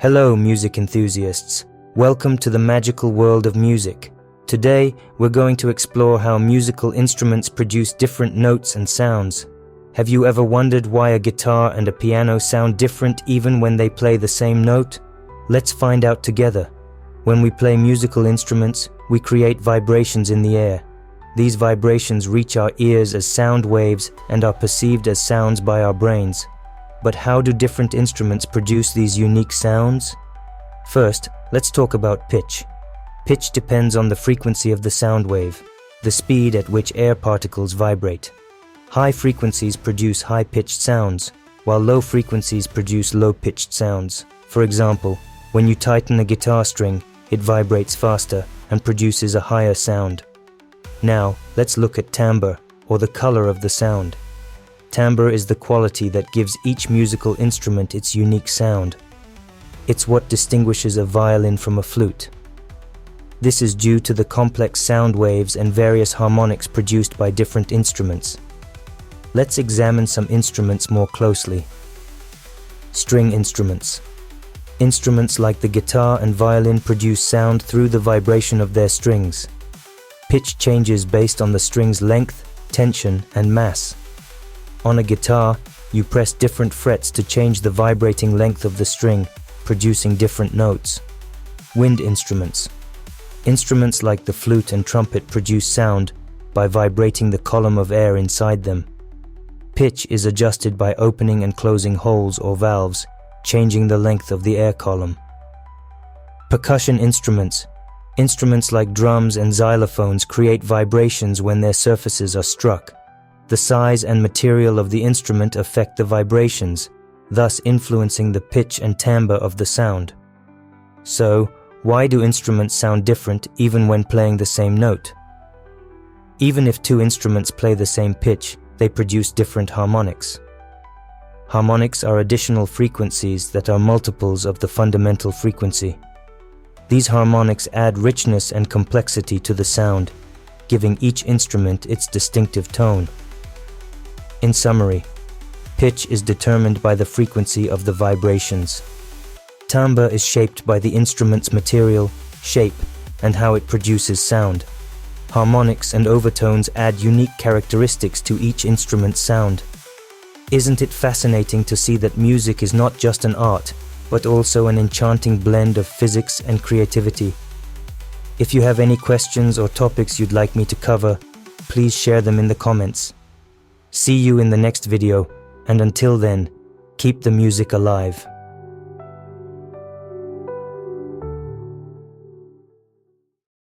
Hello, music enthusiasts. Welcome to the magical world of music. Today, we're going to explore how musical instruments produce different notes and sounds. Have you ever wondered why a guitar and a piano sound different even when they play the same note? Let's find out together. When we play musical instruments, we create vibrations in the air. These vibrations reach our ears as sound waves and are perceived as sounds by our brains. But how do different instruments produce these unique sounds? First, let's talk about pitch. Pitch depends on the frequency of the sound wave, the speed at which air particles vibrate. High frequencies produce high-pitched sounds, while low frequencies produce low-pitched sounds. For example, when you tighten a guitar string, it vibrates faster and produces a higher sound. Now, let's look at timbre, or the color of the sound. Timbre is the quality that gives each musical instrument its unique sound. It's what distinguishes a violin from a flute. This is due to the complex sound waves and various harmonics produced by different instruments. Let's examine some instruments more closely. String instruments. Instruments like the guitar and violin produce sound through the vibration of their strings. Pitch changes based on the string's length, tension, and mass. On a guitar, you press different frets to change the vibrating length of the string, producing different notes. Wind instruments. Instruments like the flute and trumpet produce sound by vibrating the column of air inside them. Pitch is adjusted by opening and closing holes or valves, changing the length of the air column. Percussion instruments. Instruments like drums and xylophones create vibrations when their surfaces are struck. The size and material of the instrument affect the vibrations, thus influencing the pitch and timbre of the sound. So, why do instruments sound different even when playing the same note? Even if two instruments play the same pitch, they produce different harmonics. Harmonics are additional frequencies that are multiples of the fundamental frequency. These harmonics add richness and complexity to the sound, giving each instrument its distinctive tone. In summary, pitch is determined by the frequency of the vibrations. Timbre is shaped by the instrument's material, shape, and how it produces sound. Harmonics and overtones add unique characteristics to each instrument's sound. Isn't it fascinating to see that music is not just an art, but also an enchanting blend of physics and creativity? If you have any questions or topics you'd like me to cover, please share them in the comments. See you in the next video, and until then, keep the music alive.